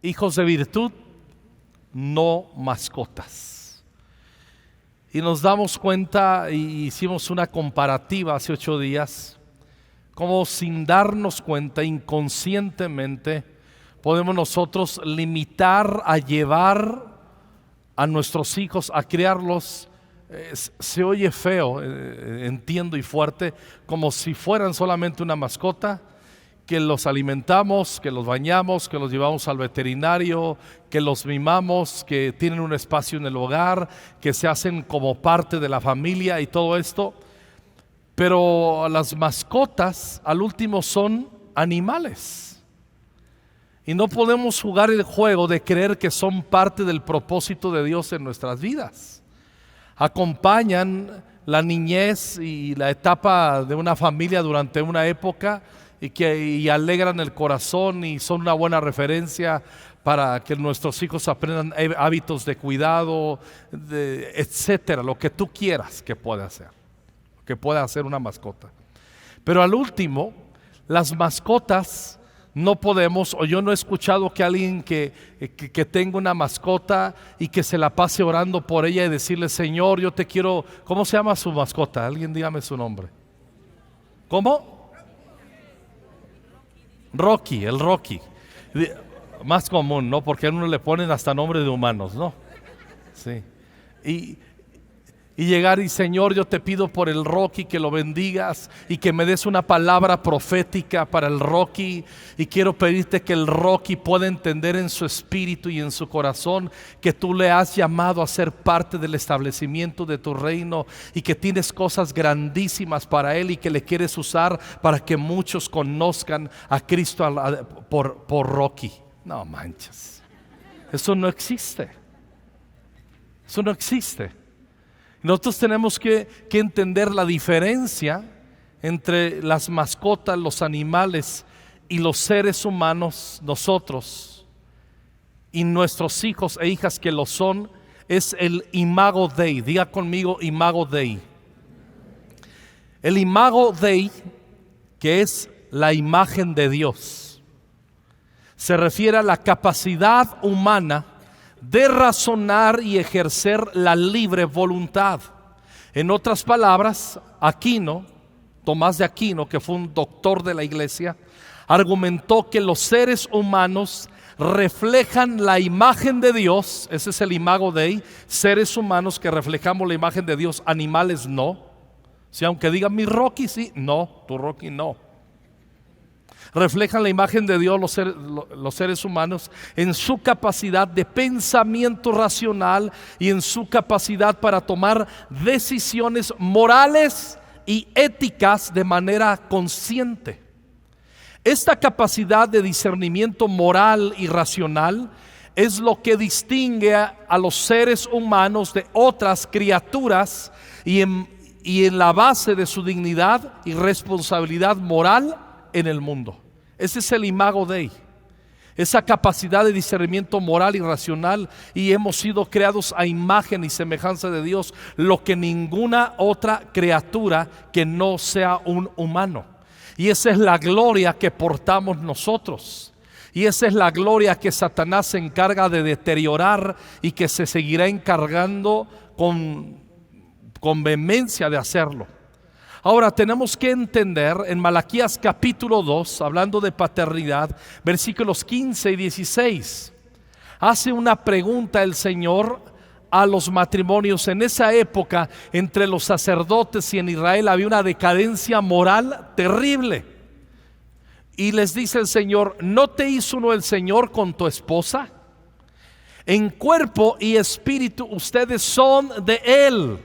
hijos de virtud, no mascotas. Y nos damos cuenta, y hicimos una comparativa hace 8 días, como sin darnos cuenta, inconscientemente, podemos nosotros limitar a llevar a nuestros hijos, a criarlos. Se oye feo, entiendo, y fuerte, como si fueran solamente una mascota, que los alimentamos, que los bañamos, que los llevamos al veterinario, que los mimamos, que tienen un espacio en el hogar, que se hacen como parte de la familia y todo esto. Pero las mascotas al último son animales, y no podemos jugar el juego de creer que son parte del propósito de Dios en nuestras vidas. Acompañan la niñez y la etapa de una familia durante una época y alegran el corazón, y son una buena referencia para que nuestros hijos aprendan hábitos de cuidado, etcétera, lo que tú quieras que pueda hacer una mascota. Pero al último, las mascotas no podemos, o yo no he escuchado que alguien que tenga una mascota y que se la pase orando por ella y decirle: Señor, yo te quiero. ¿Cómo se llama su mascota? Alguien dígame su nombre. ¿Cómo? Rocky, el Rocky. Más común, ¿no? Porque a uno le ponen hasta nombre de humanos, ¿no? Sí. Y llegar y: Señor, yo te pido por el Rocky que lo bendigas y que me des una palabra profética para el Rocky, y quiero pedirte que el Rocky pueda entender en su espíritu y en su corazón que tú le has llamado a ser parte del establecimiento de tu reino, y que tienes cosas grandísimas para él, y que le quieres usar para que muchos conozcan a Cristo por Rocky. No manches, eso no existe. Eso no existe. Nosotros tenemos que entender la diferencia entre las mascotas, los animales y los seres humanos. Nosotros y nuestros hijos e hijas que lo son, es el imago Dei. Diga conmigo: imago Dei. El imago Dei, que es la imagen de Dios, se refiere a la capacidad humana de razonar y ejercer la libre voluntad. En otras palabras, Tomás de Aquino, que fue un doctor de la iglesia, argumentó que los seres humanos reflejan la imagen de Dios. Ese es el imago Dei. Seres humanos que reflejamos la imagen de Dios, animales no. Si aunque digan mi Rocky sí, no, tu Rocky no. Reflejan la imagen de Dios los seres humanos en su capacidad de pensamiento racional y en su capacidad para tomar decisiones morales y éticas de manera consciente. Esta capacidad de discernimiento moral y racional es lo que distingue a los seres humanos de otras criaturas, y en la base de su dignidad y responsabilidad moral en el mundo. Ese es el imago Dei, esa capacidad de discernimiento moral y racional, y hemos sido creados a imagen y semejanza de Dios, lo que ninguna otra criatura que no sea un humano. Y esa es la gloria que portamos nosotros, y esa es la gloria que Satanás se encarga de deteriorar, y que se seguirá encargando con vehemencia de hacerlo. Ahora tenemos que entender en Malaquías capítulo 2, hablando de paternidad, versículos 15 y 16, hace una pregunta el Señor a los matrimonios. En esa época, entre los sacerdotes y en Israel, había una decadencia moral terrible. Y les dice el Señor: ¿no te hizo uno el Señor con tu esposa? En cuerpo y espíritu ustedes son de Él.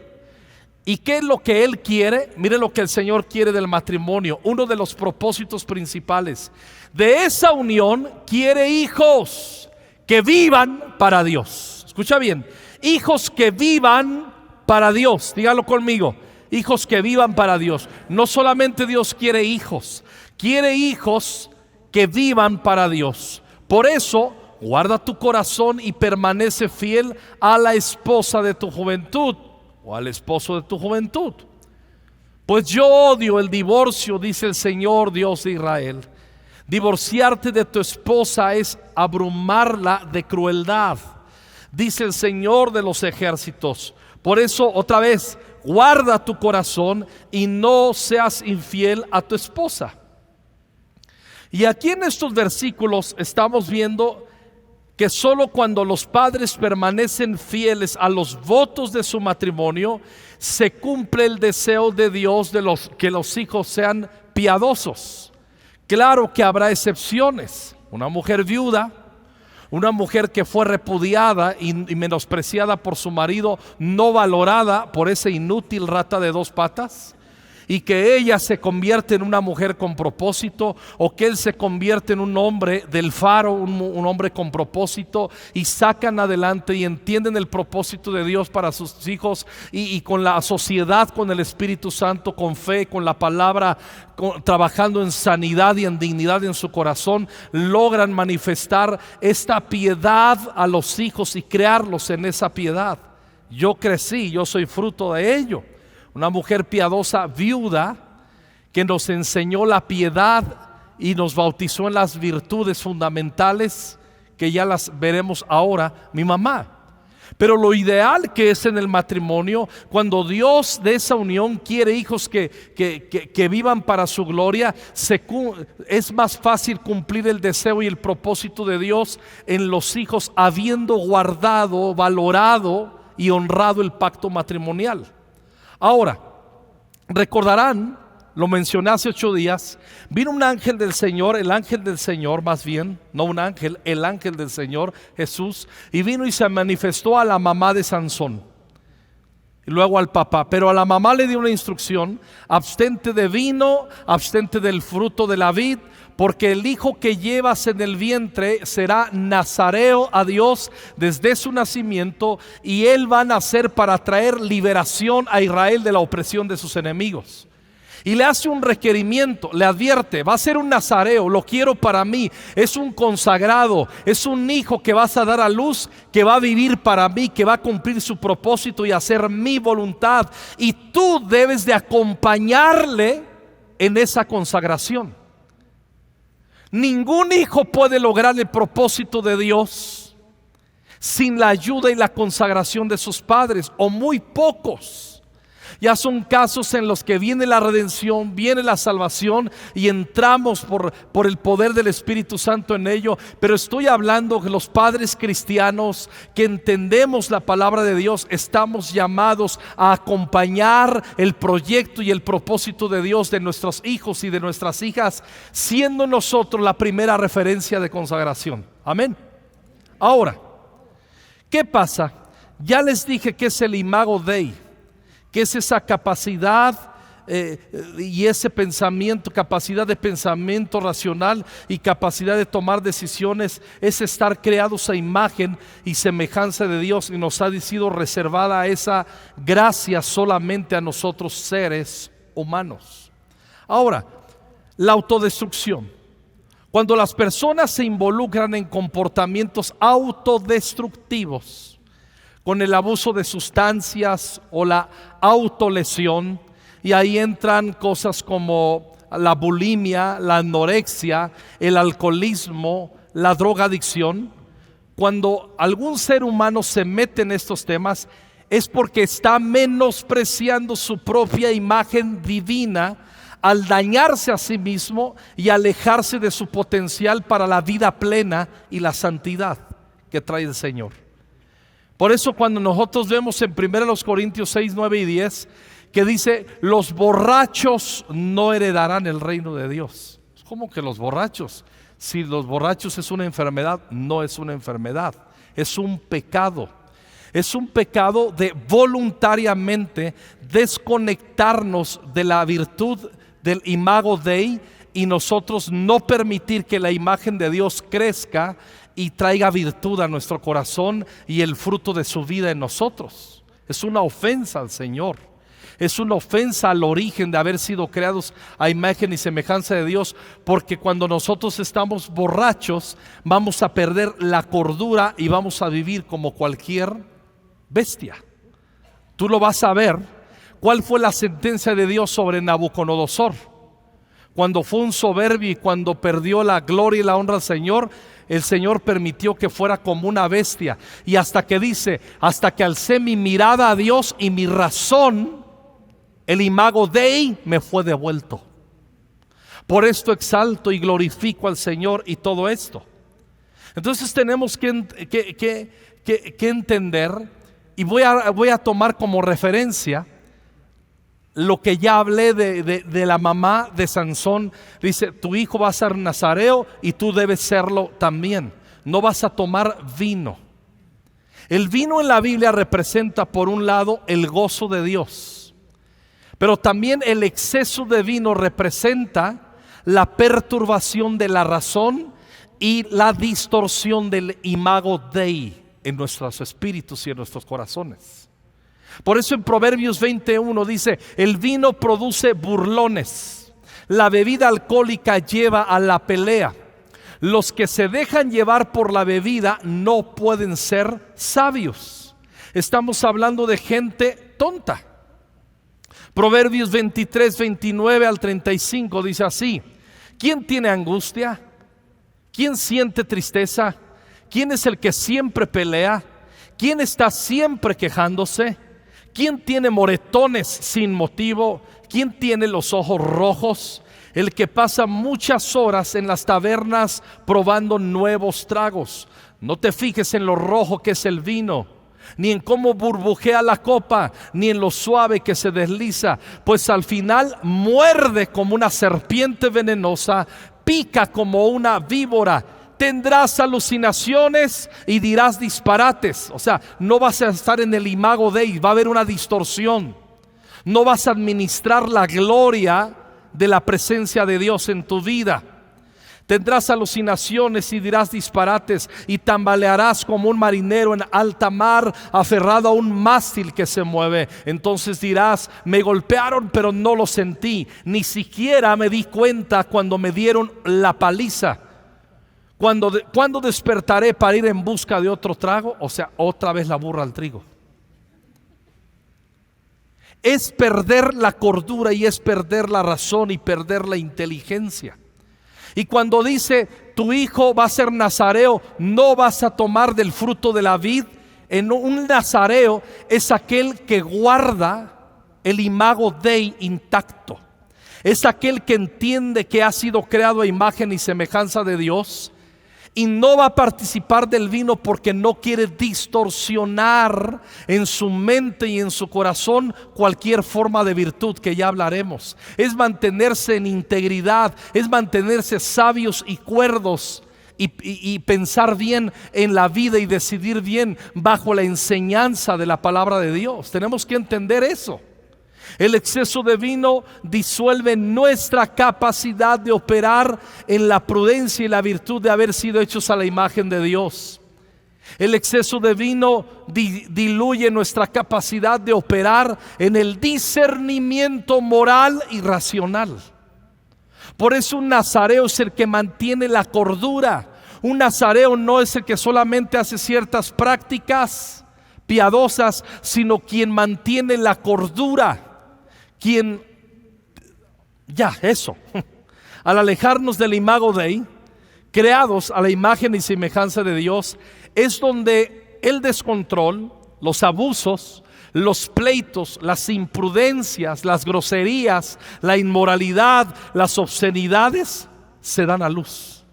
¿Y qué es lo que Él quiere? Mire lo que el Señor quiere del matrimonio. Uno de los propósitos principales de esa unión: quiere hijos que vivan para Dios. Escucha bien: hijos que vivan para Dios. Dígalo conmigo: hijos que vivan para Dios. No solamente Dios quiere hijos que vivan para Dios. Por eso, guarda tu corazón y permanece fiel a la esposa de tu juventud, o al esposo de tu juventud. Pues yo odio el divorcio, dice el Señor Dios de Israel. Divorciarte de tu esposa es abrumarla de crueldad, dice el Señor de los ejércitos. Por eso, otra vez, guarda tu corazón y no seas infiel a tu esposa. Y aquí en estos versículos estamos viendo que solo cuando los padres permanecen fieles a los votos de su matrimonio, se cumple el deseo de Dios de que los hijos sean piadosos. Claro que habrá excepciones. Una mujer viuda, una mujer que fue repudiada y menospreciada por su marido, no valorada por ese inútil rata de dos patas, y que ella se convierte en una mujer con propósito, o que él se convierte en un hombre del faro, un hombre con propósito, y sacan adelante y entienden el propósito de Dios para sus hijos, y con la sociedad, con el Espíritu Santo, con fe, con la palabra, trabajando en sanidad y en dignidad en su corazón, logran manifestar esta piedad a los hijos y crearlos en esa piedad. Yo crecí, yo soy fruto de ello. Una mujer piadosa, viuda, que nos enseñó la piedad y nos bautizó en las virtudes fundamentales que ya las veremos ahora, mi mamá. Pero lo ideal que es en el matrimonio, cuando Dios de esa unión quiere hijos que vivan para su gloria, es más fácil cumplir el deseo y el propósito de Dios en los hijos, habiendo guardado, valorado y honrado el pacto matrimonial. Ahora, recordarán, lo mencioné hace 8 días, vino un ángel del Señor, el ángel del Señor más bien, no un ángel, el ángel del Señor, Jesús, y vino y se manifestó a la mamá de Sansón, y luego al papá. Pero a la mamá le dio una instrucción: abstente de vino, abstente del fruto de la vid, porque el hijo que llevas en el vientre será nazareo a Dios desde su nacimiento, y él va a nacer para traer liberación a Israel de la opresión de sus enemigos. Y le hace un requerimiento, le advierte: va a ser un nazareo, lo quiero para mí, es un consagrado, es un hijo que vas a dar a luz, que va a vivir para mí, que va a cumplir su propósito y hacer mi voluntad, y tú debes de acompañarle en esa consagración. Ningún hijo puede lograr el propósito de Dios sin la ayuda y la consagración de sus padres, o muy pocos. Ya son casos en los que viene la redención, viene la salvación y entramos por el poder del Espíritu Santo en ello. Pero estoy hablando de los padres cristianos que entendemos la palabra de Dios. Estamos llamados a acompañar el proyecto y el propósito de Dios de nuestros hijos y de nuestras hijas, siendo nosotros la primera referencia de consagración. Amén. Ahora, ¿qué pasa? Ya les dije que es el imago Dei, que es esa capacidad y ese pensamiento, capacidad de pensamiento racional y capacidad de tomar decisiones, es estar creados a imagen y semejanza de Dios, y nos ha sido reservada esa gracia solamente a nosotros, seres humanos. Ahora, la autodestrucción. Cuando las personas se involucran en comportamientos autodestructivos, con el abuso de sustancias o la autolesión, y ahí entran cosas como la bulimia, la anorexia, el alcoholismo, la drogadicción. Cuando algún ser humano se mete en estos temas, es porque está menospreciando su propia imagen divina al dañarse a sí mismo y alejarse de su potencial para la vida plena y la santidad que trae el Señor. Por eso cuando nosotros vemos en 1 Corintios 6, 9 y 10 que dice: los borrachos no heredarán el reino de Dios. ¿Cómo que los borrachos? Si los borrachos es una enfermedad, no es una enfermedad, es un pecado. Es un pecado de voluntariamente desconectarnos de la virtud del imago Dei, y nosotros no permitir que la imagen de Dios crezca y traiga virtud a nuestro corazón y el fruto de su vida en nosotros. Es una ofensa al Señor, es una ofensa al origen de haber sido creados a imagen y semejanza de Dios, porque cuando nosotros estamos borrachos vamos a perder la cordura y vamos a vivir como cualquier bestia. Tú lo vas a ver. ¿Cuál fue la sentencia de Dios sobre Nabucodonosor? Cuando fue un soberbio y cuando perdió la gloria y la honra al Señor, el Señor permitió que fuera como una bestia. Y hasta que dice, hasta que alcé mi mirada a Dios y mi razón, el imago Dei me fue devuelto. Por esto exalto y glorifico al Señor y todo esto. Entonces tenemos que entender, y voy a tomar como referencia lo que ya hablé de la mamá de Sansón. Dice, tu hijo va a ser nazareo y tú debes serlo también. No vas a tomar vino. El vino en la Biblia representa por un lado el gozo de Dios, pero también el exceso de vino representa la perturbación de la razón y la distorsión del imago Dei en nuestros espíritus y en nuestros corazones. Por eso en Proverbios 21 dice, el vino produce burlones, la bebida alcohólica lleva a la pelea. Los que se dejan llevar por la bebida no pueden ser sabios. Estamos hablando de gente tonta. Proverbios 23, 29 al 35 dice así: ¿quién tiene angustia? ¿Quién siente tristeza? ¿Quién es el que siempre pelea? ¿Quién está siempre quejándose? ¿Quién tiene moretones sin motivo? ¿Quién tiene los ojos rojos? El que pasa muchas horas en las tabernas probando nuevos tragos. No te fijes en lo rojo que es el vino, ni en cómo burbujea la copa, ni en lo suave que se desliza, pues al final muerde como una serpiente venenosa, pica como una víbora. Tendrás alucinaciones y dirás disparates. O sea, no vas a estar en el imago Dei, va a haber una distorsión. No vas a administrar la gloria de la presencia de Dios en tu vida. Tendrás alucinaciones y dirás disparates, y tambalearás como un marinero en alta mar, aferrado a un mástil que se mueve. Entonces dirás, me golpearon pero no lo sentí, ni siquiera me di cuenta cuando me dieron la paliza. ¿Cuándo despertaré para ir en busca de otro trago? O sea, otra vez la burra al trigo. Es perder la cordura y es perder la razón y perder la inteligencia. Y cuando dice, tu hijo va a ser nazareo, no vas a tomar del fruto de la vid. En un nazareo es aquel que guarda el imago Dei intacto. Es aquel que entiende que ha sido creado a imagen y semejanza de Dios, y no va a participar del vino porque no quiere distorsionar en su mente y en su corazón cualquier forma de virtud, que ya hablaremos. Es mantenerse en integridad, es mantenerse sabios y cuerdos, y pensar bien en la vida y decidir bien bajo la enseñanza de la palabra de Dios. Tenemos que entender eso. El exceso de vino disuelve nuestra capacidad de operar en la prudencia y la virtud de haber sido hechos a la imagen de Dios. El exceso de vino diluye nuestra capacidad de operar en el discernimiento moral y racional. Por eso un nazareo es el que mantiene la cordura. Un nazareo no es el que solamente hace ciertas prácticas piadosas, sino quien mantiene la cordura. Al alejarnos del imago Dei, creados a la imagen y semejanza de Dios, es donde el descontrol, los abusos, los pleitos, las imprudencias, las groserías, la inmoralidad, las obscenidades se dan a luz.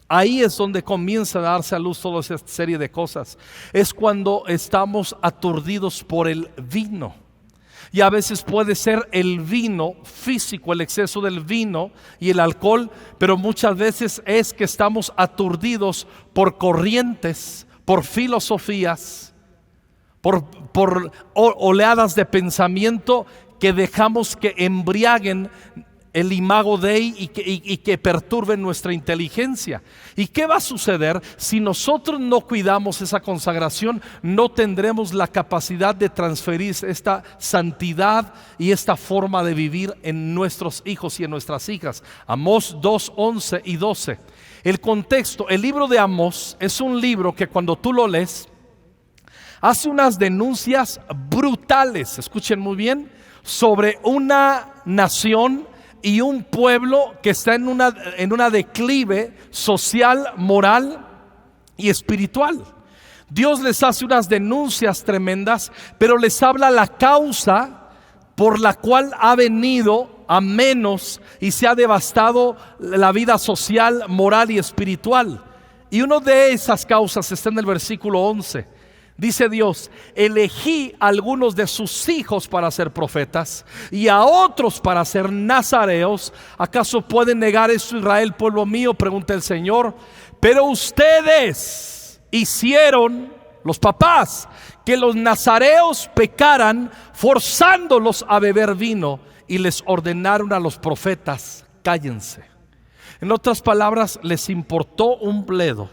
Ahí es donde comienza a darse a luz toda esa serie de cosas. Es cuando estamos aturdidos por el vino. Y a veces puede ser el vino físico, el exceso del vino y el alcohol, pero muchas veces es que estamos aturdidos por corrientes, por filosofías, por oleadas de pensamiento que dejamos que embriaguen el imago Dei y que perturben nuestra inteligencia. ¿Y qué va a suceder? Si nosotros no cuidamos esa consagración, no tendremos la capacidad de transferir esta santidad y esta forma de vivir en nuestros hijos y en nuestras hijas. Amós 2, 11 y 12. El contexto, el libro de Amós es un libro que cuando tú lo lees, hace unas denuncias brutales, escuchen muy bien, sobre una nación y un pueblo que está en una declive social, moral y espiritual. Dios les hace unas denuncias tremendas, pero les habla la causa por la cual ha venido a menos y se ha devastado la vida social, moral y espiritual. Y una de esas causas está en el versículo 11. Dice Dios: elegí a algunos de sus hijos para ser profetas y a otros para ser nazareos. ¿Acaso pueden negar esto, Israel, pueblo mío?, pregunta el Señor. Pero ustedes hicieron, los papás, que los nazareos pecaran, forzándolos a beber vino, y les ordenaron a los profetas: cállense. En otras palabras, les importó un bledo,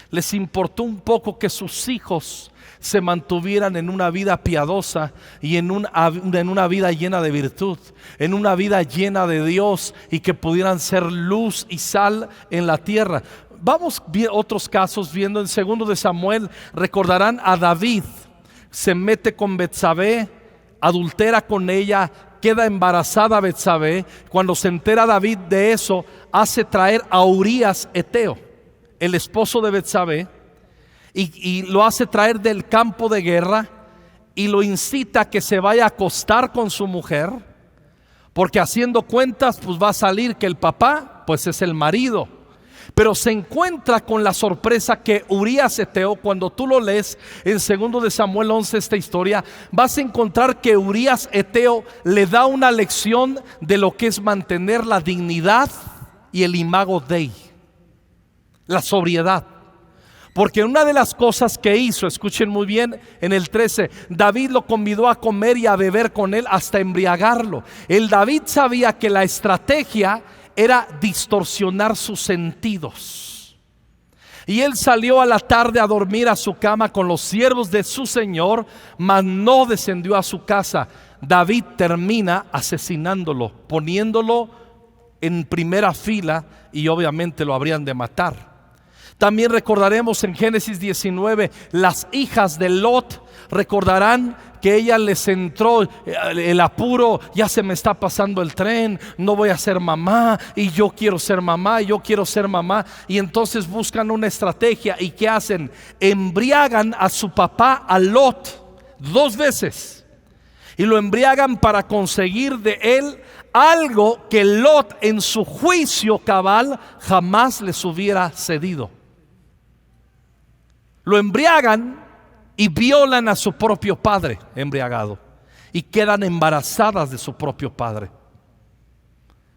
les importó un poco que sus hijos se mantuvieran en una vida piadosa y en una vida llena de virtud, en una vida llena de Dios, y que pudieran ser luz y sal en la tierra. Vamos a otros casos viendo en 2 de Samuel. Recordarán a David. Se mete con Betsabé, adultera con ella, queda embarazada Betsabé. Cuando se entera David de eso, hace traer a Urías Eteo, el esposo de Betsabé, y lo hace traer del campo de guerra, y lo incita a que se vaya a acostar con su mujer, porque haciendo cuentas pues va a salir que el papá pues es el marido. Pero se encuentra con la sorpresa que Urías Eteo, cuando tú lo lees en 2 de Samuel 11, esta historia, vas a encontrar que Urías Eteo le da una lección de lo que es mantener la dignidad y el imago Dei, la sobriedad. Porque una de las cosas que hizo, escuchen muy bien, en el 13, David lo convidó a comer y a beber con él hasta embriagarlo. El David sabía que la estrategia era distorsionar sus sentidos, y él salió a la tarde a dormir a su cama con los siervos de su señor, mas no descendió a su casa. David termina asesinándolo, poniéndolo en primera fila, y obviamente lo habrían de matar. También recordaremos en Génesis 19, las hijas de Lot. Recordarán que ella les entró el apuro: ya se me está pasando el tren, no voy a ser mamá, y yo quiero ser mamá, y yo quiero ser mamá. Y entonces buscan una estrategia, y ¿qué hacen? Embriagan a su papá, a Lot, 2 veces, y lo embriagan para conseguir de él algo que Lot, en su juicio cabal, jamás les hubiera cedido. Lo embriagan y violan a su propio padre embriagado, y quedan embarazadas de su propio padre.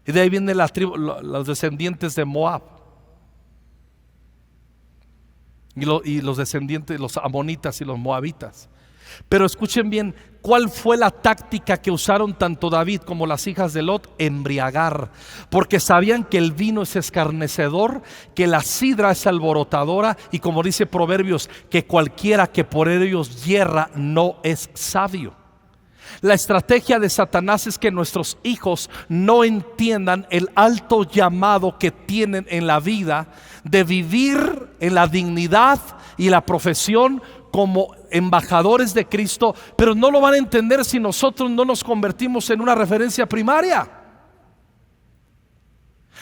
Y de ahí vienen los descendientes de Moab, y los descendientes, los amonitas y los moabitas. Pero escuchen bien, ¿cuál fue la táctica que usaron tanto David como las hijas de Lot? Embriagar, porque sabían que el vino es escarnecedor, que la sidra es alborotadora, y como dice Proverbios, que cualquiera que por ellos yerra no es sabio. La estrategia de Satanás es que nuestros hijos no entiendan el alto llamado que tienen en la vida de vivir en la dignidad y la profesión como embajadores de Cristo, pero no lo van a entender si nosotros no nos convertimos en una referencia primaria.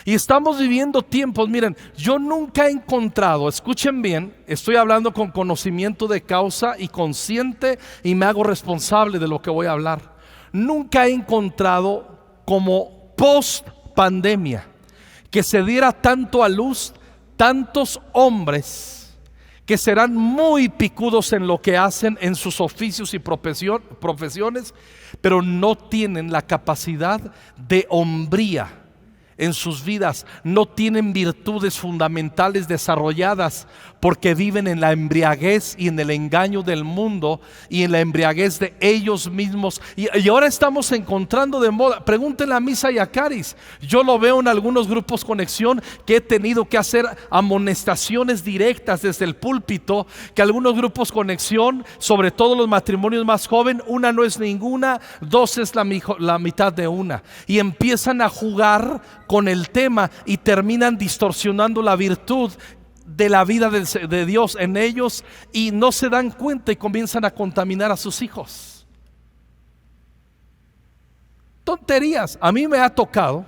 Y estamos viviendo tiempos, miren, yo nunca he encontrado, escuchen bien, estoy hablando con conocimiento de causa y consciente, y me hago responsable de lo que voy a hablar. Nunca he encontrado como post pandemia que se diera tanto a luz tantos hombres que serán muy picudos en lo que hacen, en sus oficios y profesiones, pero no tienen la capacidad de hombría en sus vidas, no tienen virtudes fundamentales desarrolladas, porque viven en la embriaguez y en el engaño del mundo y en la embriaguez de ellos mismos. Y ahora estamos encontrando de moda, pregúntenle a Misa y a Caris, yo lo veo en algunos grupos Conexión, que he tenido que hacer amonestaciones directas desde el púlpito, que algunos grupos Conexión, sobre todo los matrimonios más jóvenes, una no es ninguna, 2 es la mitad de una, y empiezan a jugar con el tema y terminan distorsionando la virtud de la vida de Dios en ellos, y no se dan cuenta y comienzan a contaminar a sus hijos. Tonterías. A mí me ha tocado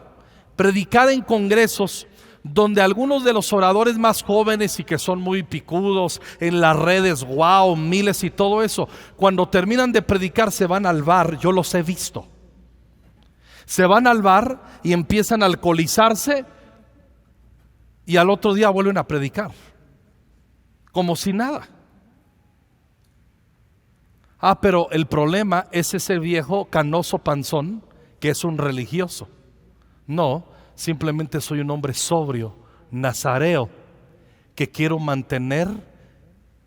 Predicar en congresos donde algunos de los oradores más jóvenes y que son muy picudos en las redes, wow, miles y todo eso, cuando terminan de predicar se van al bar. Yo los he visto. Se van al bar y empiezan a alcoholizarse y al otro día vuelven a predicar como si nada. Pero el problema es ese viejo canoso panzón que es un religioso. No, simplemente soy un hombre sobrio, nazareo, que quiero mantener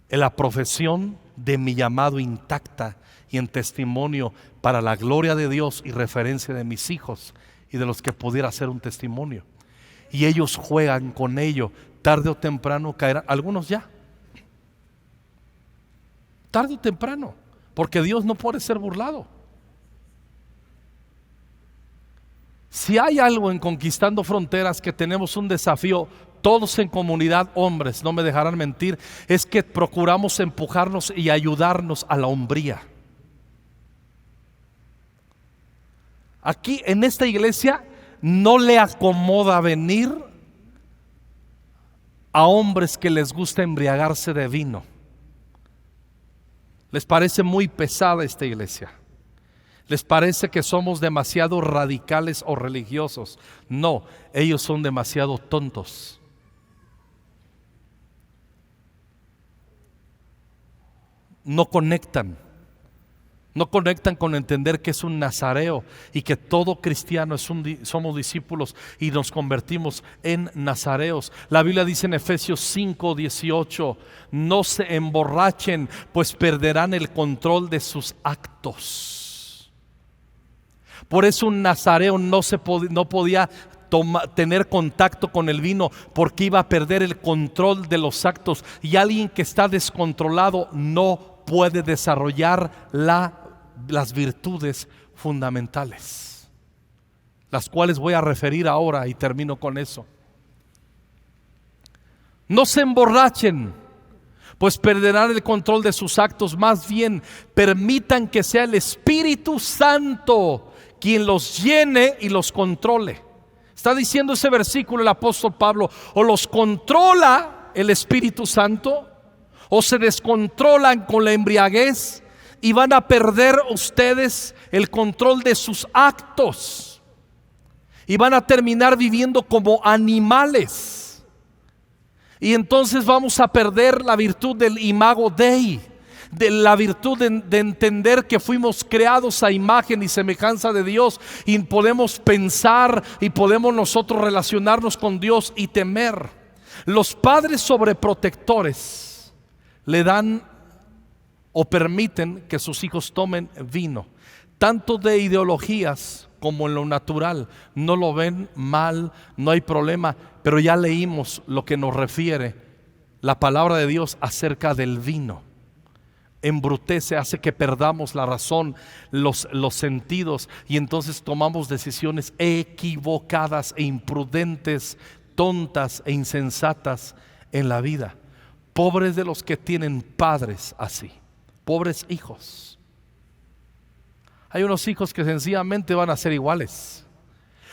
la profesión de mi llamado intacta y en testimonio para la gloria de Dios y referencia de mis hijos y de los que pudiera ser un testimonio. Y ellos juegan con ello. Tarde o temprano caerán, algunos ya. Tarde o temprano, porque Dios no puede ser burlado. Si hay algo en Conquistando Fronteras que tenemos un desafío, todos en comunidad, hombres, no me dejarán mentir, es que procuramos empujarnos y ayudarnos a la hombría. Aquí en esta iglesia no le acomoda venir a hombres que les gusta embriagarse de vino. Les parece muy pesada esta iglesia. Les parece que somos demasiado radicales o religiosos. No, ellos son demasiado tontos. No conectan con entender que es un nazareo y que todo cristiano somos discípulos y nos convertimos en nazareos. La Biblia dice en Efesios 5:18, no se emborrachen, pues perderán el control de sus actos. Por eso un nazareo no podía tener contacto con el vino, porque iba a perder el control de los actos, y alguien que está descontrolado no puede desarrollar las virtudes fundamentales, las cuales voy a referir ahora y termino con eso. No se emborrachen, pues perderán el control de sus actos. Más bien, permitan que sea el Espíritu Santo quien los llene y los controle. Está diciendo ese versículo el apóstol Pablo: o los controla el Espíritu Santo, o se descontrolan con la embriaguez y van a perder ustedes el control de sus actos y van a terminar viviendo como animales. Y entonces vamos a perder la virtud del imago Dei, de la virtud de entender que fuimos creados a imagen y semejanza de Dios, y podemos pensar y podemos nosotros relacionarnos con Dios y temer. Los padres sobreprotectores le dan o permiten que sus hijos tomen vino, tanto de ideologías como en lo natural. No lo ven mal, no hay problema, pero ya leímos lo que nos refiere la palabra de Dios acerca del vino. Embrutece, hace que perdamos la razón, los sentidos, y entonces tomamos decisiones equivocadas e imprudentes, tontas e insensatas en la vida. Pobres de los que tienen padres así, pobres hijos. Hay unos hijos que sencillamente van a ser iguales,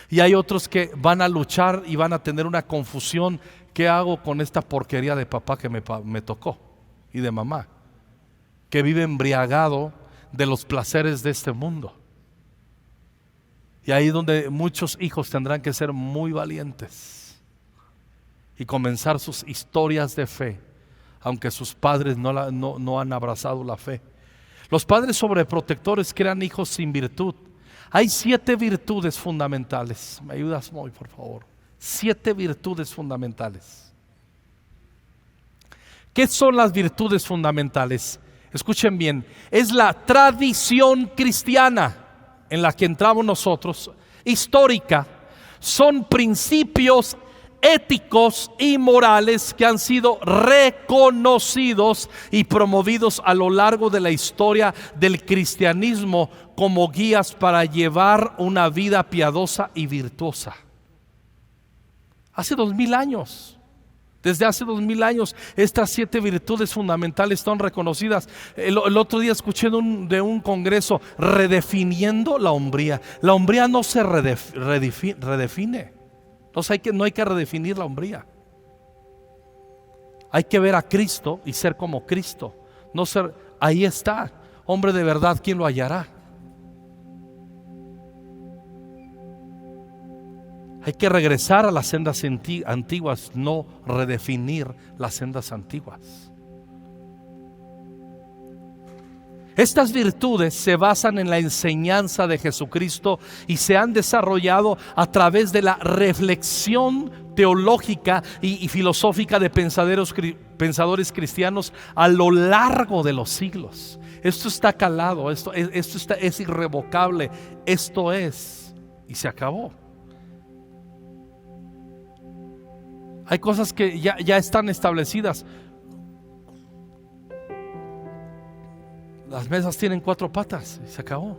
y hay otros que van a luchar y van a tener una confusión. ¿Qué hago con esta porquería de papá que me tocó y de mamá, que vive embriagado de los placeres de este mundo? Y ahí es donde muchos hijos tendrán que ser muy valientes y comenzar sus historias de fe, aunque sus padres no han abrazado la fe. Los padres sobreprotectores crean hijos sin virtud. Hay 7 virtudes fundamentales. ¿Me ayudas, Moy, por favor? 7 virtudes fundamentales. ¿Qué son las virtudes fundamentales? Escuchen bien, es la tradición cristiana en la que entramos nosotros, histórica. Son principios éticos y morales que han sido reconocidos y promovidos a lo largo de la historia del cristianismo como guías para llevar una vida piadosa y virtuosa. Hace 2000 años, desde hace 2000 años, estas 7 virtudes fundamentales están reconocidas. El otro día escuché de un congreso redefiniendo la hombría. La hombría no se redefine. Entonces no hay que redefinir la hombría. Hay que ver a Cristo y ser como Cristo. No ser, ahí está, hombre de verdad, ¿quién lo hallará? Hay que regresar a las sendas antiguas, no redefinir las sendas antiguas. Estas virtudes se basan en la enseñanza de Jesucristo y se han desarrollado a través de la reflexión teológica y filosófica de pensadores cristianos a lo largo de los siglos. Esto está calado, esto es irrevocable, esto es, y se acabó. Hay cosas que ya están establecidas. Las mesas tienen 4 patas y se acabó.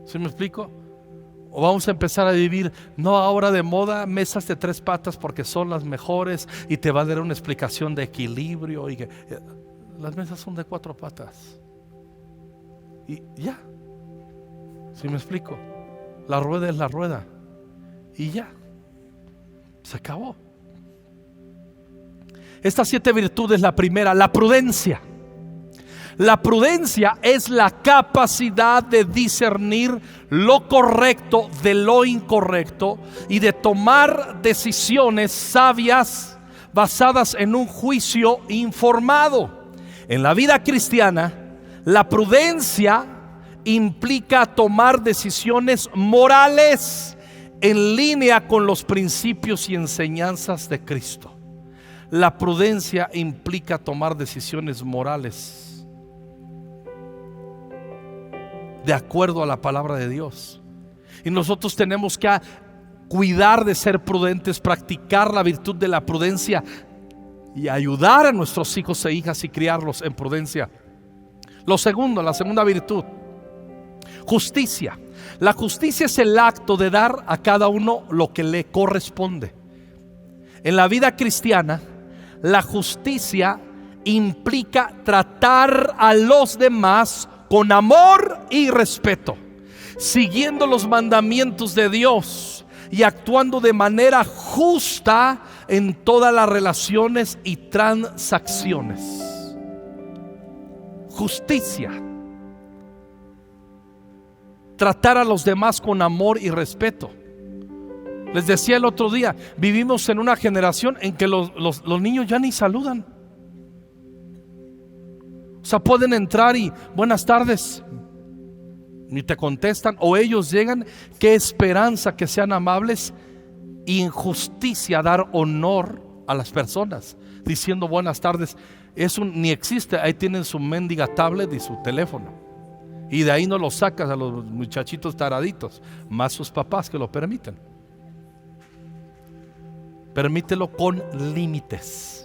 ¿Sí me explico? O vamos a empezar a vivir, no ahora de moda, mesas de 3 patas porque son las mejores y te va a dar una explicación de equilibrio. Las mesas son de 4 patas. Y ya. ¿Sí me explico? La rueda es la rueda. Y ya. Se acabó. Estas 7 virtudes, la primera, la prudencia. La prudencia es la capacidad de discernir lo correcto de lo incorrecto y de tomar decisiones sabias basadas en un juicio informado. En la vida cristiana, la prudencia implica tomar decisiones morales en línea con los principios y enseñanzas de Cristo. La prudencia implica tomar decisiones morales de acuerdo a la palabra de Dios. Y nosotros tenemos que cuidar de ser prudentes, practicar la virtud de la prudencia y ayudar a nuestros hijos e hijas y criarlos en prudencia. La segunda virtud, justicia. La justicia es el acto de dar a cada uno lo que le corresponde. En la vida cristiana, la justicia implica tratar a los demás con amor y respeto, siguiendo los mandamientos de Dios y actuando de manera justa en todas las relaciones y transacciones. Justicia. Tratar a los demás con amor y respeto. Les decía el otro día, vivimos en una generación en que los niños ya ni saludan. O sea, pueden entrar y buenas tardes, ni te contestan, o ellos llegan. Qué esperanza que sean amables, y en justicia dar honor a las personas diciendo buenas tardes. Eso ni existe. Ahí tienen su mendiga tablet y su teléfono, y de ahí no lo sacas a los muchachitos taraditos, más sus papás que lo permiten. Permítelo con límites.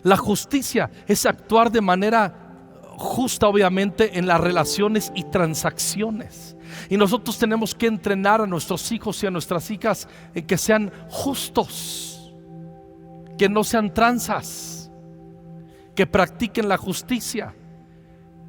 La justicia es actuar de manera justa, obviamente, en las relaciones y transacciones. Y nosotros tenemos que entrenar a nuestros hijos y a nuestras hijas en que sean justos, que no sean tranzas, que practiquen la justicia.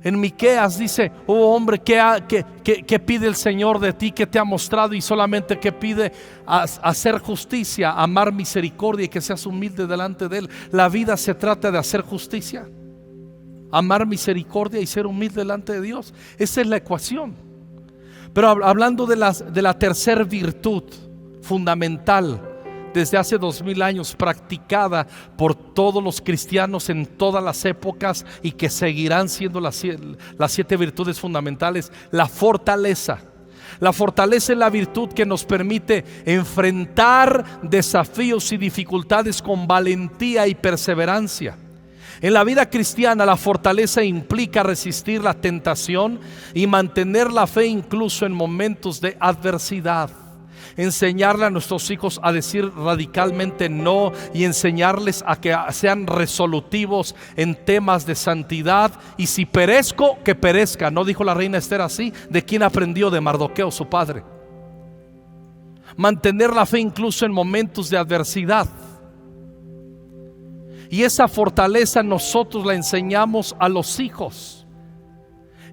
En Miqueas dice: oh hombre, ¿qué pide el Señor de ti? ¿Qué te ha mostrado? Y solamente que pide hacer justicia, amar misericordia y que seas humilde delante de Él. La vida se trata de hacer justicia, amar misericordia y ser humilde delante de Dios. Esa es la ecuación. Pero hablando de la tercera virtud fundamental, desde hace 2000 años, practicada por todos los cristianos en todas las épocas y que seguirán siendo las 7 virtudes fundamentales, la fortaleza. La fortaleza es la virtud que nos permite enfrentar desafíos y dificultades con valentía y perseverancia. En la vida cristiana, la fortaleza implica resistir la tentación y mantener la fe incluso en momentos de adversidad. Enseñarle a nuestros hijos a decir radicalmente no y enseñarles a que sean resolutivos en temas de santidad. Y si perezco, que perezca. ¿No dijo la reina Esther así? ¿De quién aprendió? De Mardoqueo, su padre. Mantener la fe incluso en momentos de adversidad. Y esa fortaleza nosotros la enseñamos a los hijos.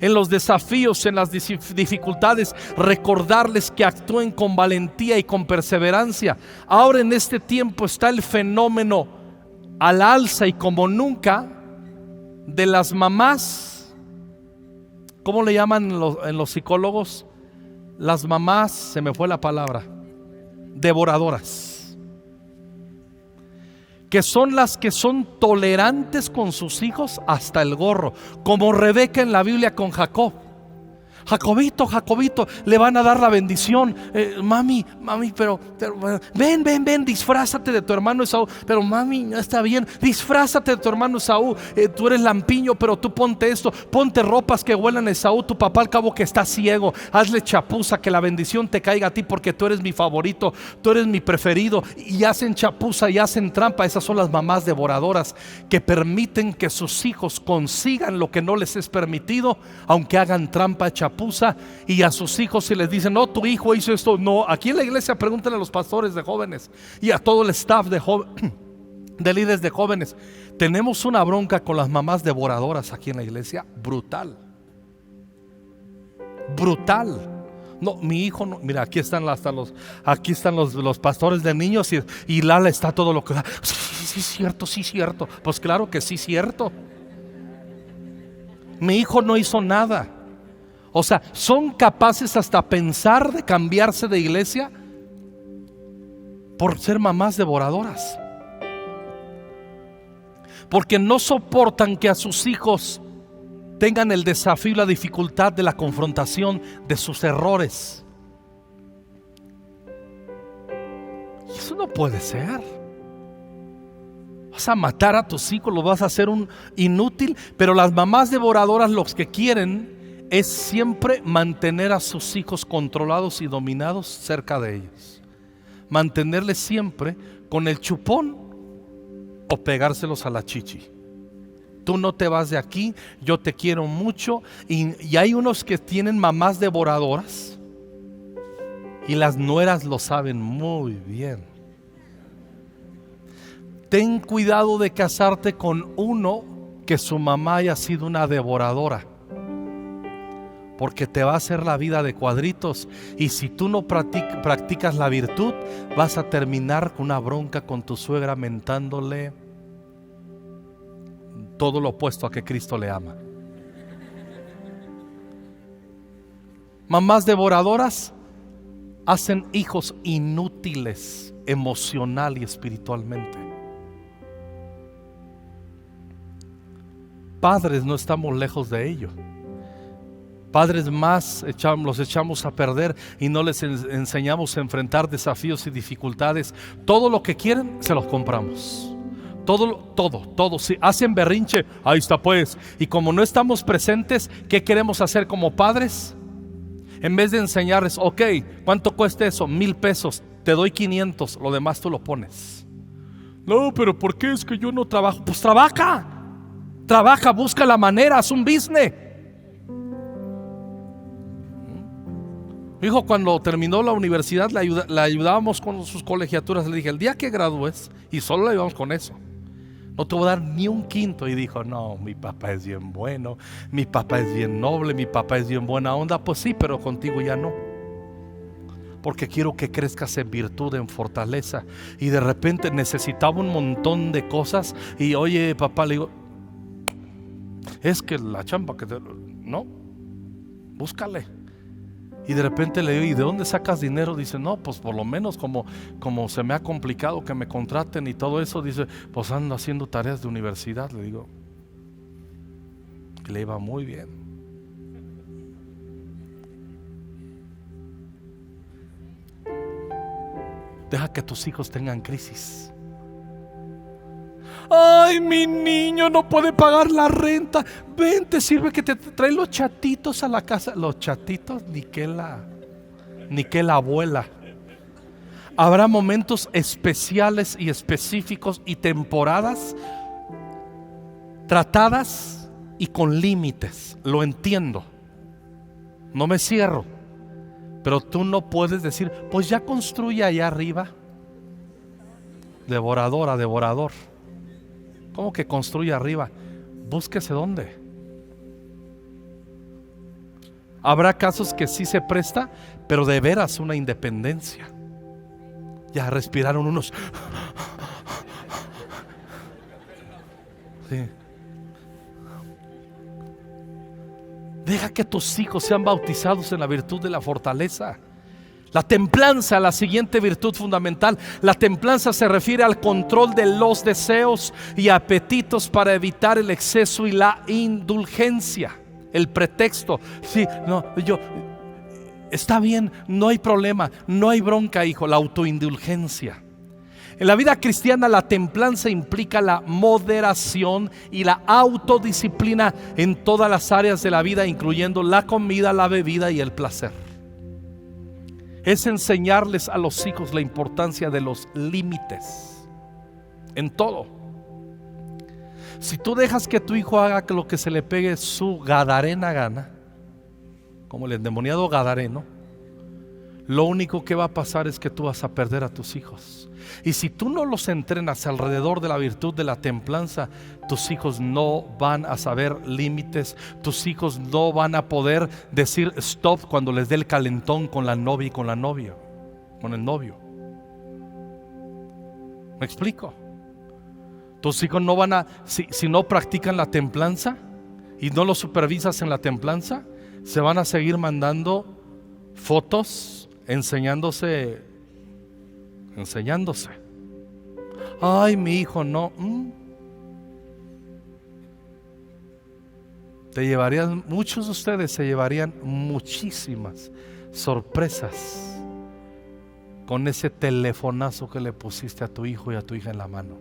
en los desafíos, en las dificultades, recordarles que actúen con valentía y con perseverancia. Ahora en este tiempo está el fenómeno al alza y como nunca de las mamás, ¿cómo le llaman en los psicólogos? Las mamás, se me fue la palabra, devoradoras, que son las que son tolerantes con sus hijos hasta el gorro, como Rebeca en la Biblia con Jacob. Jacobito, Jacobito, le van a dar la bendición. Mami, pero ven, disfrázate de tu hermano Esaú. Pero mami, no está bien, disfrázate de tu hermano Esaú. Tú eres lampiño, pero tú ponte esto, ponte ropas que huelan a Esaú. Tu papá al cabo que está ciego, hazle chapuza, que la bendición te caiga a ti, porque tú eres mi favorito, tú eres mi preferido. Y hacen chapuza y hacen trampa. Esas son las mamás devoradoras que permiten que sus hijos consigan lo que no les es permitido, aunque hagan trampa, chapuza. Y a sus hijos si les dicen, no, tu hijo hizo esto, no. Aquí en la iglesia pregúntenle a los pastores de jóvenes y a todo el staff de líderes de jóvenes. Tenemos una bronca con las mamás devoradoras aquí en la iglesia, brutal. No, mi hijo no. Mira, aquí están los pastores de niños y Lala está todo lo que da. Sí, cierto. Pues claro que sí, cierto. Mi hijo no hizo nada. O sea, son capaces hasta pensar de cambiarse de iglesia por ser mamás devoradoras, porque no soportan que a sus hijos tengan el desafío y la dificultad de la confrontación de sus errores. Y eso no puede ser. Vas a matar a tus hijos, los vas a hacer un inútil. Pero las mamás devoradoras los que quieren es siempre mantener a sus hijos controlados y dominados cerca de ellos. Mantenerles siempre con el chupón o pegárselos a la chichi. Tú no te vas de aquí, yo te quiero mucho. Y hay unos que tienen mamás devoradoras y las nueras lo saben muy bien. Ten cuidado de casarte con uno que su mamá haya sido una devoradora, porque te va a hacer la vida de cuadritos. Y si tú no practicas la virtud, vas a terminar con una bronca con tu suegra, mentándole todo lo opuesto a que Cristo le ama. Mamás devoradoras hacen hijos inútiles emocional y espiritualmente. Padres, no estamos lejos de ello. Padres más los echamos a perder y no les enseñamos a enfrentar desafíos y dificultades. Todo lo que quieren se los compramos. Todo. Si hacen berrinche, ahí está pues. Y como no estamos presentes, ¿qué queremos hacer como padres? En vez de enseñarles, ok, ¿cuánto cuesta eso? 1,000 pesos, te doy 500, lo demás tú lo pones. No, pero ¿por qué es que yo no trabajo? Pues trabaja, busca la manera, haz un business. Mi hijo, cuando terminó la universidad, le ayudábamos con sus colegiaturas. Le dije, el día que gradúes, y solo le ayudamos con eso, no te voy a dar ni un quinto. Y dijo, no, mi papá es bien bueno, mi papá es bien noble, mi papá es bien buena onda. Pues sí, pero contigo ya no, porque quiero que crezcas en virtud, en fortaleza. Y de repente necesitaba un montón de cosas. Y oye, papá, le digo, es que la chamba que no, búscale. Y de repente le digo, ¿y de dónde sacas dinero? Dice, no, pues por lo menos como se me ha complicado que me contraten y todo eso. Dice, pues ando haciendo tareas de universidad. Le digo, que le iba muy bien. Deja que tus hijos tengan crisis. Ay, mi niño no puede pagar la renta. Ven, te sirve que te trae los chatitos a la casa. Los chatitos, ni que la abuela. Habrá momentos especiales y específicos y temporadas tratadas y con límites. Lo entiendo, no me cierro, pero tú no puedes decir, pues ya construye allá arriba. Devorador. ¿Cómo que construye arriba? Búsquese dónde. Habrá casos que sí se presta, pero de veras una independencia. Ya respiraron unos. Sí. Deja que tus hijos sean bautizados en la virtud de la fortaleza. La templanza, la siguiente virtud fundamental. La templanza se refiere al control de los deseos y apetitos para evitar el exceso y la indulgencia. El pretexto, sí, no, está bien, no hay problema, no hay bronca, hijo. La autoindulgencia. En la vida cristiana, la templanza implica la moderación y la autodisciplina en todas las áreas de la vida, incluyendo la comida, la bebida y el placer. Es enseñarles a los hijos la importancia de los límites en todo. Si tú dejas que tu hijo haga lo que se le pegue su gadarena gana, como el endemoniado gadareno, lo único que va a pasar es que tú vas a perder a tus hijos. Y si tú no los entrenas alrededor de la virtud de la templanza, tus hijos no van a saber límites. Tus hijos no van a poder decir stop cuando les dé el calentón con la novia y con la novia, con el novio. ¿Me explico? Tus hijos no van a, si no practican la templanza y no los supervisas en la templanza, se van a seguir mandando fotos enseñándose. Ay, mi hijo no. Muchos de ustedes se llevarían muchísimas sorpresas con ese telefonazo que le pusiste a tu hijo y a tu hija en la mano.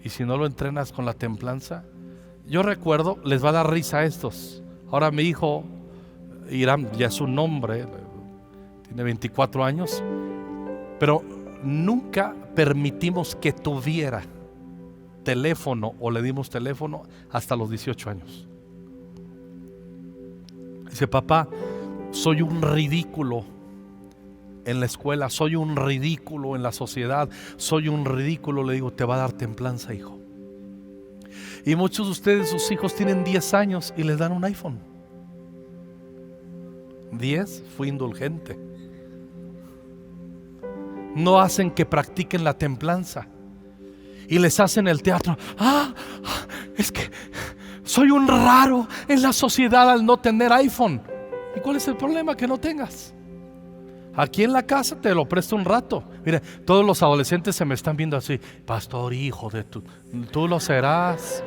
Y si no lo entrenas con la templanza, yo recuerdo, les va a dar risa a estos. Ahora mi hijo Irán, ya es un hombre, tiene 24 años, pero nunca permitimos que tuviera teléfono o le dimos teléfono hasta los 18 años. Dice: papá, soy un ridículo en la escuela, soy un ridículo en la sociedad, soy un ridículo. Le digo: te va a dar templanza, hijo. Y muchos de ustedes, sus hijos tienen 10 años y les dan un iPhone. 10, fui indulgente. No hacen que practiquen la templanza y les hacen el teatro. Es que soy un raro en la sociedad al no tener iPhone. ¿Y cuál es el problema? Que no tengas. Aquí en la casa te lo presto un rato. Mire, todos los adolescentes se me están viendo así: pastor, hijo de tú lo serás.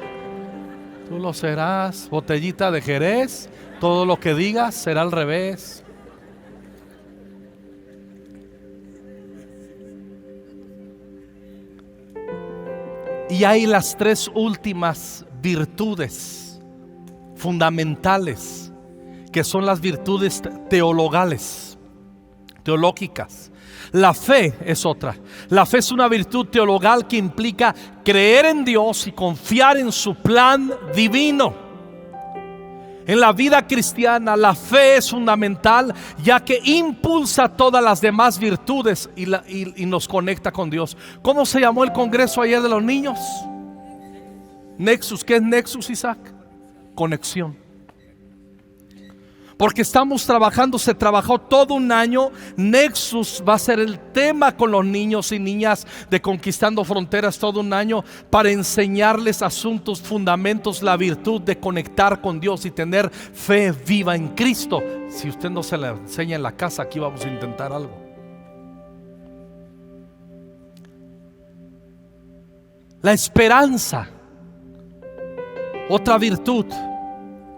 Tú lo serás. Botellita de Jerez. Todo lo que digas será al revés. Y hay las 3 últimas virtudes fundamentales, que son las virtudes teológicas. La fe es otra. La fe es una virtud teologal que implica creer en Dios y confiar en su plan divino. En la vida cristiana, la fe es fundamental, ya que impulsa todas las demás virtudes y nos conecta con Dios. ¿Cómo se llamó el congreso ayer de los niños? Nexus. ¿Qué es Nexus, Isaac? Conexión. Porque estamos trabajando, se trabajó todo un año. Nexus va a ser el tema con los niños y niñas de Conquistando Fronteras todo un año, para enseñarles asuntos, fundamentos, la virtud de conectar con Dios y tener fe viva en Cristo. Si usted no se la enseña en la casa, aquí vamos a intentar algo. La esperanza, otra virtud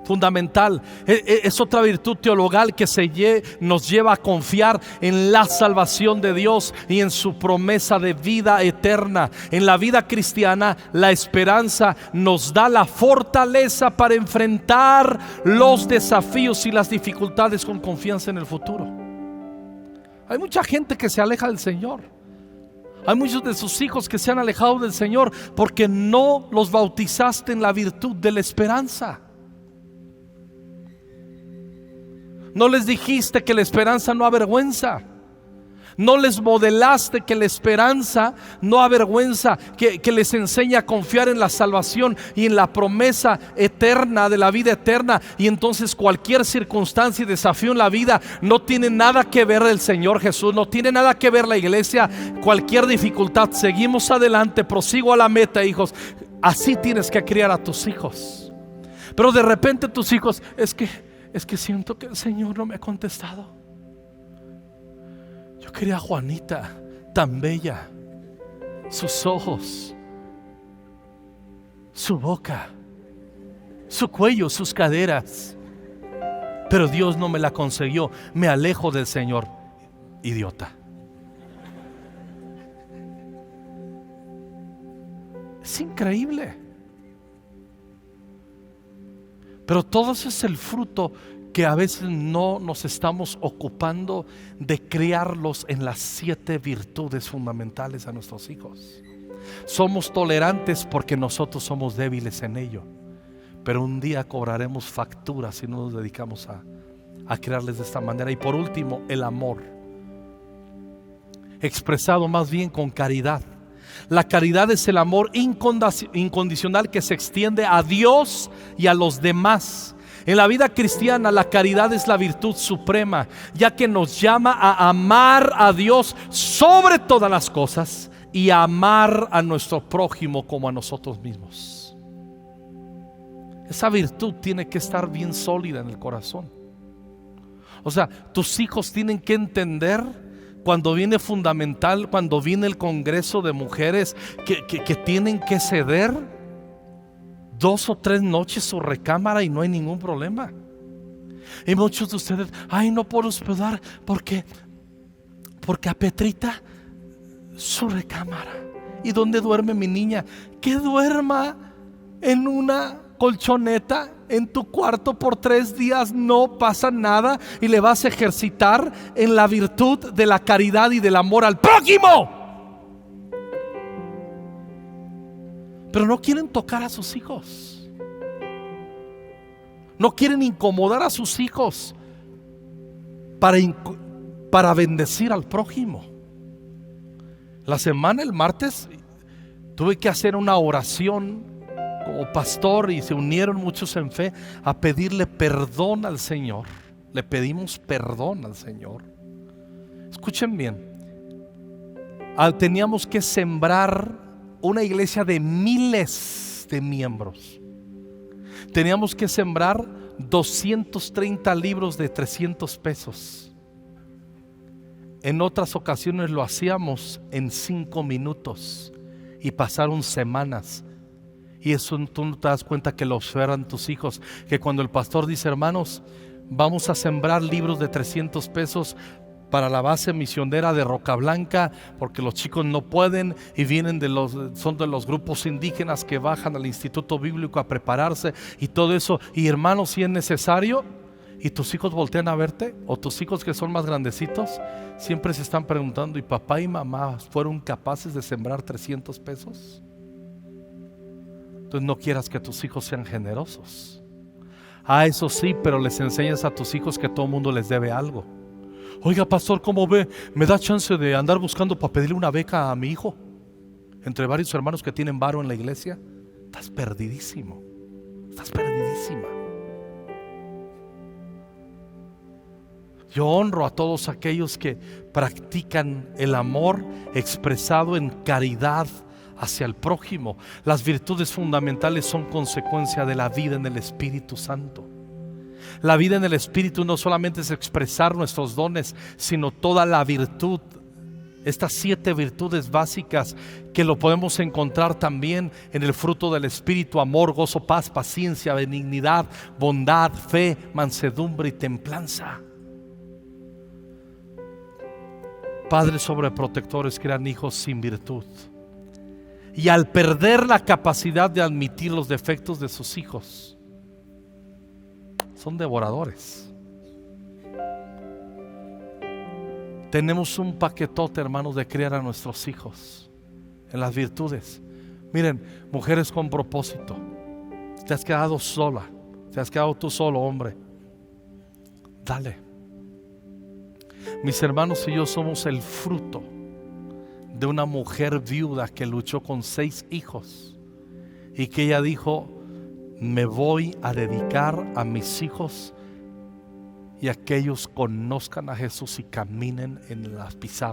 fundamental, es otra virtud teologal que nos lleva a confiar en la salvación de Dios y en su promesa de vida eterna. En la vida cristiana, la esperanza nos da la fortaleza para enfrentar los desafíos y las dificultades con confianza en el futuro. Hay mucha gente que se aleja del Señor. Hay muchos de sus hijos que se han alejado del Señor porque no los bautizaste en la virtud de la esperanza. No les dijiste que la esperanza no avergüenza. No les modelaste que la esperanza no avergüenza, que les enseña a confiar en la salvación y en la promesa eterna de la vida eterna. Y entonces cualquier circunstancia y desafío en la vida no tiene nada que ver el Señor Jesús, no tiene nada que ver la iglesia. Cualquier dificultad, seguimos adelante, prosigo a la meta, hijos. Así tienes que criar a tus hijos. Pero de repente tus hijos, es que siento que el Señor no me ha contestado. Yo quería a Juanita, tan bella, sus ojos, su boca, su cuello, sus caderas, pero Dios no me la concedió. Me alejo del Señor. Idiota. Es increíble. Pero todo eso es el fruto que a veces no nos estamos ocupando de criarlos en las 7 virtudes fundamentales a nuestros hijos. Somos tolerantes porque nosotros somos débiles en ello, pero un día cobraremos facturas si no nos dedicamos a criarles de esta manera. Y por último, el amor, expresado más bien con caridad. La caridad es el amor incondicional que se extiende a Dios y a los demás. En la vida cristiana, la caridad es la virtud suprema, ya que nos llama a amar a Dios sobre todas las cosas y a amar a nuestro prójimo como a nosotros mismos. Esa virtud tiene que estar bien sólida en el corazón. O sea, tus hijos tienen que entender cuando viene fundamental, cuando viene el congreso de mujeres, que tienen que ceder 2 o 3 noches su recámara y no hay ningún problema. Y muchos de ustedes, ay, no puedo hospedar porque a Petrita su recámara. ¿Y dónde duerme mi niña? Que duerma en una colchoneta en tu cuarto por 3 días, no pasa nada, y le vas a ejercitar en la virtud de la caridad y del amor al prójimo. Pero no quieren tocar a sus hijos, no quieren incomodar a sus hijos para bendecir al prójimo. La semana, el martes, tuve que hacer una oración como pastor y se unieron muchos en fe a pedirle perdón al Señor. Le pedimos perdón al Señor. Escuchen bien, teníamos que sembrar una iglesia de miles de miembros. Teníamos que sembrar 230 libros de 300 pesos. En otras ocasiones lo hacíamos en 5 minutos y pasaron semanas. Y eso tú no te das cuenta que lo observan tus hijos, que cuando el pastor dice, hermanos, vamos a sembrar libros de 300 pesos para la base misionera de Roca Blanca, porque los chicos no pueden y son de los grupos indígenas que bajan al Instituto Bíblico a prepararse y todo eso. Y hermanos, si es necesario, y tus hijos voltean a verte, o tus hijos que son más grandecitos siempre se están preguntando, ¿y papá y mamá fueron capaces de sembrar 300 pesos? Entonces no quieras que tus hijos sean generosos. Eso sí, pero les enseñas a tus hijos que todo el mundo les debe algo. Oiga, pastor, ¿cómo ve? ¿Me da chance de andar buscando para pedirle una beca a mi hijo? Entre varios hermanos que tienen varo en la iglesia. Estás perdidísimo. Estás perdidísima. Yo honro a todos aquellos que practican el amor expresado en caridad hacia el prójimo. Las virtudes fundamentales son consecuencia de la vida en el Espíritu Santo. La vida en el Espíritu no solamente es expresar nuestros dones, sino toda la virtud. Estas 7 virtudes básicas que lo podemos encontrar también en el fruto del Espíritu: amor, gozo, paz, paciencia, benignidad, bondad, fe, mansedumbre y templanza. Padres sobreprotectores crean hijos sin virtud, y al perder la capacidad de admitir los defectos de sus hijos, son devoradores. Tenemos un paquetote, hermanos, de criar a nuestros hijos en las virtudes. Miren, mujeres con propósito. Te has quedado sola, te has quedado tú solo, hombre. Dale. Mis hermanos y yo somos el fruto de una mujer viuda que luchó con 6 hijos y que ella dijo: me voy a dedicar a mis hijos y a que ellos conozcan a Jesús y caminen en las pisadas